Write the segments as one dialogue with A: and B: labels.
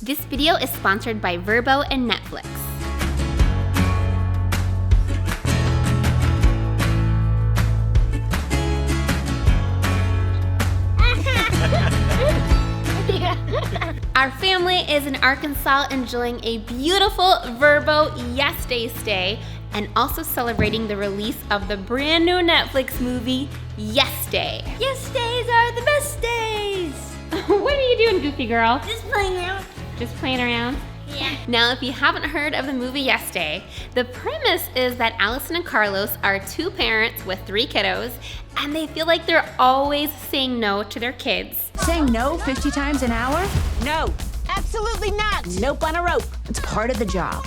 A: This video is sponsored by Vrbo and Netflix. Our family is in Arkansas enjoying a beautiful Vrbo Yes Day stay and also celebrating the release of the brand new Netflix movie Yes Day.
B: Yes days are the best days.
A: What are you doing, goofy girl?
B: Just playing around.
A: Just playing around?
B: Yeah.
A: Now, if you haven't heard of the movie Yes Day, the premise is that Allison and Carlos are two parents with three kiddos, and they feel like they're always saying no to their kids.
C: Saying no 50 times an hour?
D: No, absolutely not. Nope on a rope.
C: It's part of the job.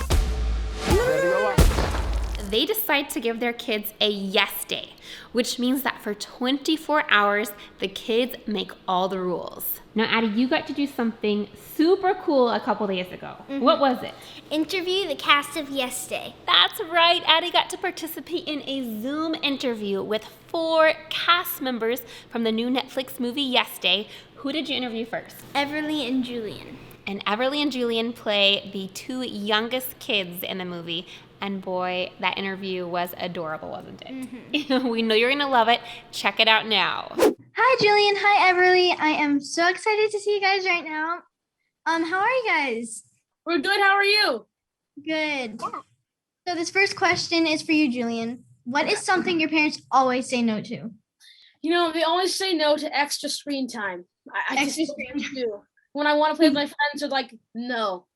A: They decide to give their kids a yes day, which means that for 24 hours, the kids make all the rules. Now, Addy, you got to do something super cool a couple days ago. Mm-hmm. What was it?
B: Interview the cast of Yes Day.
A: That's right. Addy got to participate in a Zoom interview with 4 cast members from the new Netflix movie Yes Day. Who did you interview first?
B: Everly and Julian.
A: And Everly and Julian play the 2 youngest kids in the movie. And boy, that interview was adorable, wasn't it? Mm-hmm. We know you're going to love it. Check it out now.
E: Hi, Julian. Hi, Everly. I am so excited to see you guys right now. How are you guys?
F: We're good. How are you?
E: Good. So this first question is for you, Julian. What is something your parents always say no to?
F: You know, they always say no to extra screen time. I just do. When I want to play with my friends, they're like, no.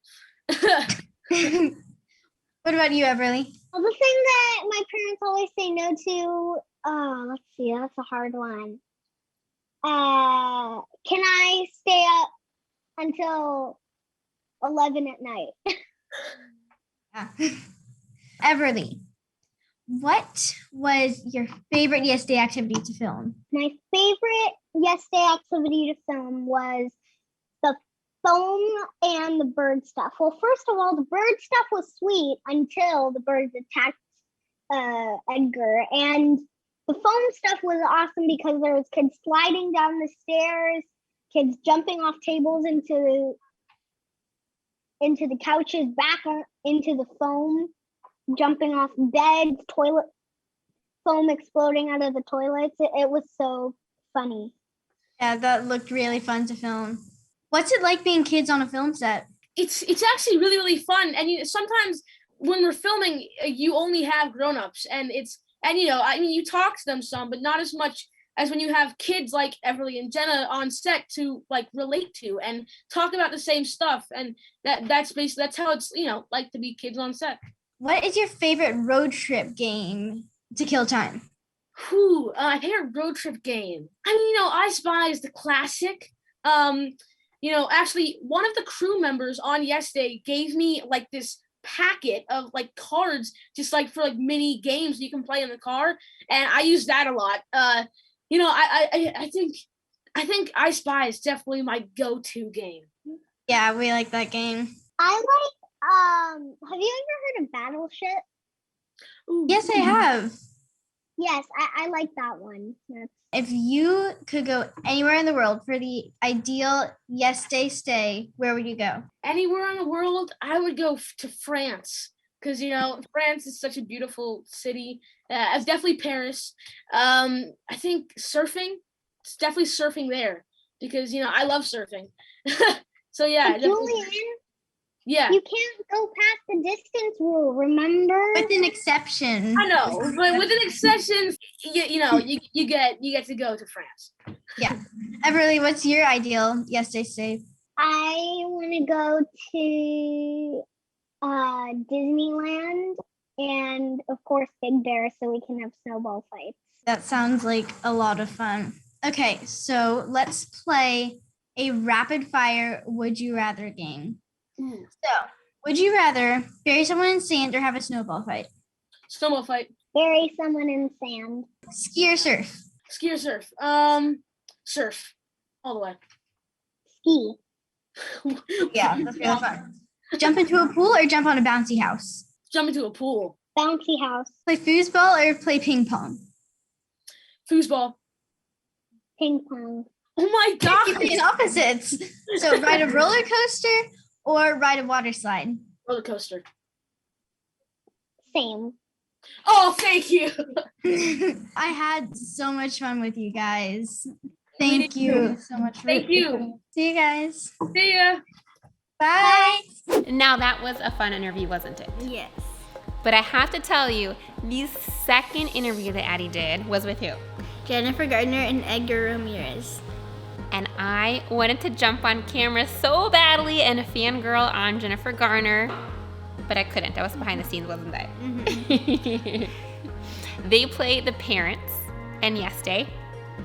E: What about you, Everly?
G: Well, the thing that my parents always say no to, let's see, that's a hard one. Can I stay up until 11 at night?
E: Yeah. Everly, what was your favorite Yes Day activity to film?
G: My favorite Yes Day activity to film was the foam and the bird stuff. Well, first of all, the bird stuff was sweet until the birds attacked Edgar. And the foam stuff was awesome because there was kids sliding down the stairs, kids jumping off tables into the couches, back into the foam, jumping off beds, toilet foam exploding out of the toilets. It was so funny.
E: Yeah, that looked really fun to film. What's it like being kids on a film set?
F: It's actually really, really fun. And sometimes when we're filming, you only have grown-ups, and you talk to them some, but not as much as when you have kids like Everly and Jenna on set to like relate to and talk about the same stuff. And that's how it's, like to be kids on set.
E: What is your favorite road trip game to kill time?
F: My favorite road trip game. I Spy is the classic. Actually, one of the crew members on Yes Day gave me like this packet of like cards, just like for like mini games you can play in the car, and I use that a lot. I think I Spy is definitely my go-to game.
E: Yeah, we like that game.
G: I like. Have you ever heard of Battleship?
F: Ooh.
E: Yes, I have.
G: Yes, I like that one.
E: If you could go anywhere in the world for the ideal Yes Day stay, where would you go?
F: Anywhere in the world, I would go to France because, France is such a beautiful city. It's definitely Paris. I think surfing, it's definitely surfing there because, I love surfing. So, yeah.
G: Julian,
F: yeah.
G: You can't go past the distance rule, remember?
E: With an exception.
F: I know, but with an exception, you get to go to France.
E: Yeah. Everly, what's your ideal Yes Day stay?
G: I want to go to Disneyland and, of course, Big Bear so we can have snowball fights.
E: That sounds like a lot of fun. Okay, so let's play a rapid fire Would You Rather game. So, would you rather bury someone in sand or have a snowball fight?
F: Snowball fight.
G: Bury someone in sand.
E: Ski or surf?
F: Ski or surf? Surf. All the way.
G: Ski.
E: Yeah, that's really fun. Jump into a pool or jump on a bouncy house?
F: Jump into a pool.
G: Bouncy house.
E: Play foosball or play ping pong?
F: Foosball.
G: Ping pong.
F: Oh my God.
E: You're playing opposites. So ride a roller coaster or ride a water slide?
F: Roller coaster.
G: Same.
F: Oh, thank you.
E: I had so much fun with you guys.
F: Me
E: Thank
F: too.
E: you so much for
F: Thank you.
E: recording. See you guys.
F: See ya.
E: Bye.
A: Now that was a fun interview, wasn't it?
B: Yes.
A: But I have to tell you, the second interview that Addy did was with who?
B: Jennifer Garner and Edgar Ramirez.
A: And I wanted to jump on camera so badly and fangirl on Jennifer Garner, but I couldn't. I was behind the scenes, wasn't I? Mm-hmm. They play the parents in Yesterday.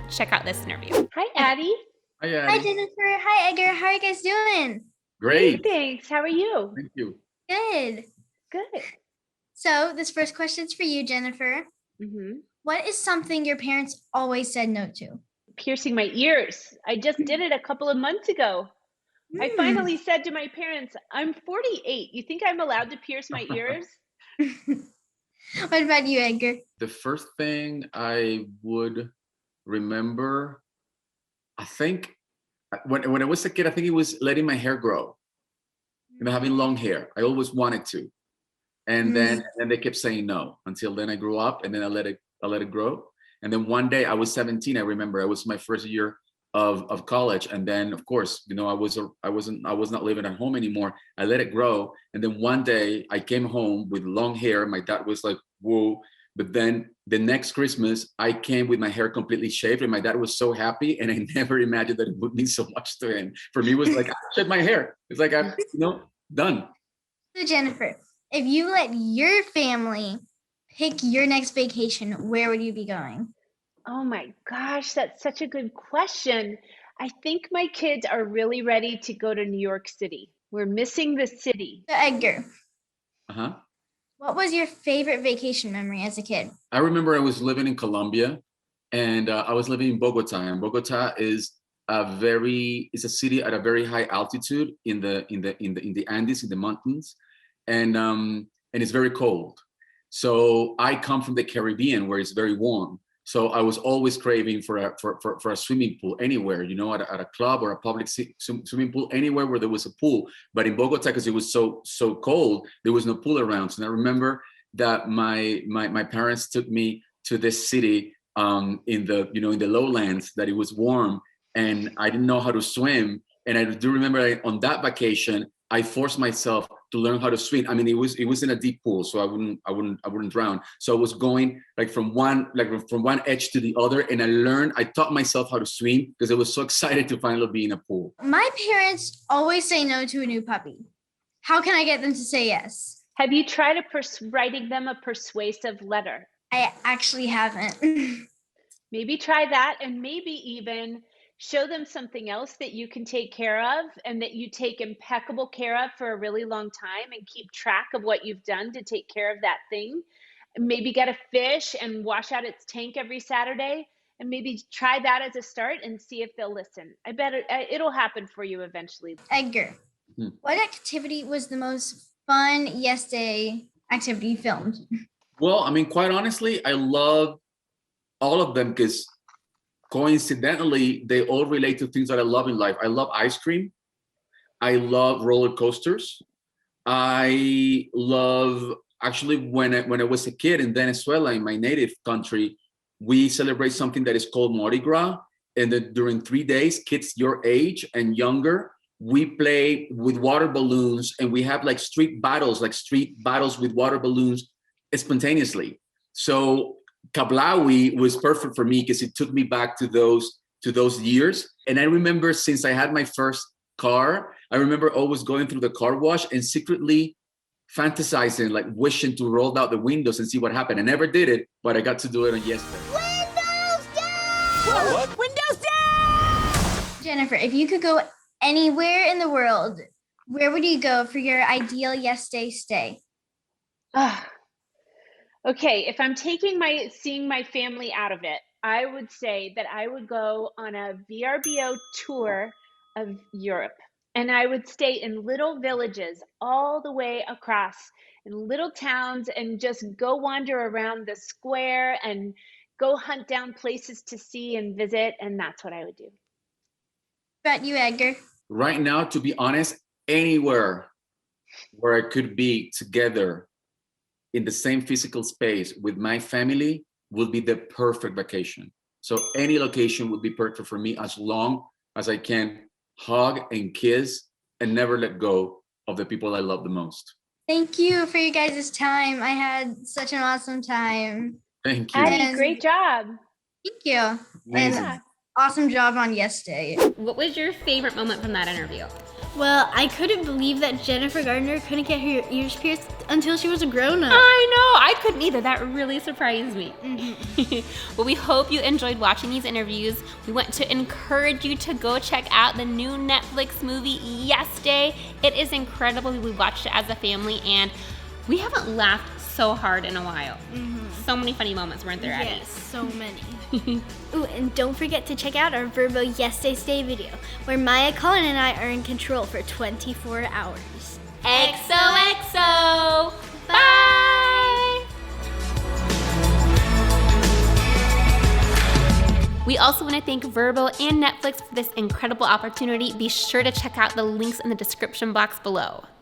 A: Check out this interview.
H: Hi, Addy.
I: Hi,
E: Hi,
I: Addy.
E: Jennifer. Hi, Edgar. How are you guys doing?
I: Great.
H: Thanks. How are you?
I: Thank you.
E: Good.
H: Good.
E: So this first question's for you, Jennifer.
H: Mm-hmm.
E: What is something your parents always said no to?
H: Piercing my ears. I just did it a couple of months ago. I finally said to my parents, I'm 48. You think I'm allowed to pierce my ears?
E: What about you, Edgar?
I: The first thing I would remember, I think when I was a kid, I think it was letting my hair grow, having long hair. I always wanted to. And then they kept saying no until then I grew up, and then I let it grow. And then one day I was 17. I remember it was my first year of college. And then of course, I was not living at home anymore. I let it grow. And then one day I came home with long hair. My dad was like, whoa. But then the next Christmas I came with my hair completely shaved, and my dad was so happy. And I never imagined that it would mean so much to him. For me, it was like, I shed my hair. It's like, I'm done.
E: So Jennifer, if you let your family pick your next vacation, where would you be going?
H: Oh my gosh, that's such a good question. I think my kids are really ready to go to New York City. We're missing the city.
E: So Edgar,
I: Uh-huh.
E: what was your favorite vacation memory as a kid?
I: I remember I was living in Colombia, and I was living in Bogota. And Bogota is it's a city at a very high altitude in the Andes, in the mountains, and it's very cold. So I come from the Caribbean, where it's very warm. So I was always craving for a swimming pool anywhere, at a club or a public swimming pool, anywhere where there was a pool. But in Bogota, because it was so cold, there was no pool around. So I remember that my parents took me to this city in the lowlands, that it was warm, and I didn't know how to swim. And I do remember on that vacation, I forced myself to learn how to swim. I mean, it was in a deep pool, so I wouldn't drown. So I was going from one edge to the other, and I taught myself how to swim because I was so excited to finally be in a pool.
E: My parents always say no to a new puppy. How can I get them to say yes?
H: Have you tried writing them a persuasive letter?
E: I actually haven't.
H: Maybe try that, and maybe even show them something else that you can take care of and that you take impeccable care of for a really long time, and keep track of what you've done to take care of that thing. Maybe get a fish and wash out its tank every Saturday, and maybe try that as a start and see if they'll listen. I bet it'll happen for you eventually.
E: Edgar, what activity was the most fun Yesterday activity you filmed?
I: Well, I mean, quite honestly, I love all of them because coincidentally, they all relate to things that I love in life. I love ice cream. I love roller coasters. I love, actually, when I was a kid in Venezuela, in my native country, we celebrate something that is called Mardi Gras. And then during 3 days, kids your age and younger, we play with water balloons, and we have street battles with water balloons spontaneously. So Kablawi was perfect for me because it took me back to those years. And I remember, since I had my first car, I remember always going through the car wash and secretly fantasizing, wishing to roll out the windows and see what happened. I never did it, but I got to do it on Yesterday.
D: Windows down! What? Windows down!
E: Jennifer, if you could go anywhere in the world, where would you go for your ideal Yesterday stay?
H: Okay, if I'm seeing my family out of it, I would say that I would go on a VRBO tour of Europe, and I would stay in little villages all the way across, in little towns, and just go wander around the square and go hunt down places to see and visit, and that's what I would do.
E: What about you, Edgar?
I: Right now, to be honest, anywhere where I could be together in the same physical space with my family would be the perfect vacation. So any location would be perfect for me as long as I can hug and kiss and never let go of the people I love the most.
E: Thank you for you guys' time. I had such an awesome time.
I: Thank you.
H: Addy, great job.
E: Thank you.
I: Amazing.
E: And awesome job on Yes Day.
A: What was your favorite moment from that interview?
B: Well, I couldn't believe that Jennifer Garner couldn't get her ears pierced until she was a grown-up.
A: I know, I couldn't either. That really surprised me. Well, we hope you enjoyed watching these interviews. We want to encourage you to go check out the new Netflix movie, Yes Day. It is incredible. We watched it as a family, and we haven't laughed so hard in a while. So many funny moments, weren't there, Addy?
B: Yes, so many. Ooh, and don't forget to check out our Verbo Yes Day Stay video, where Maya, Colin, and I are in control for 24 hours.
A: XOXO! Bye! We also want to thank Verbo and Netflix for this incredible opportunity. Be sure to check out the links in the description box below.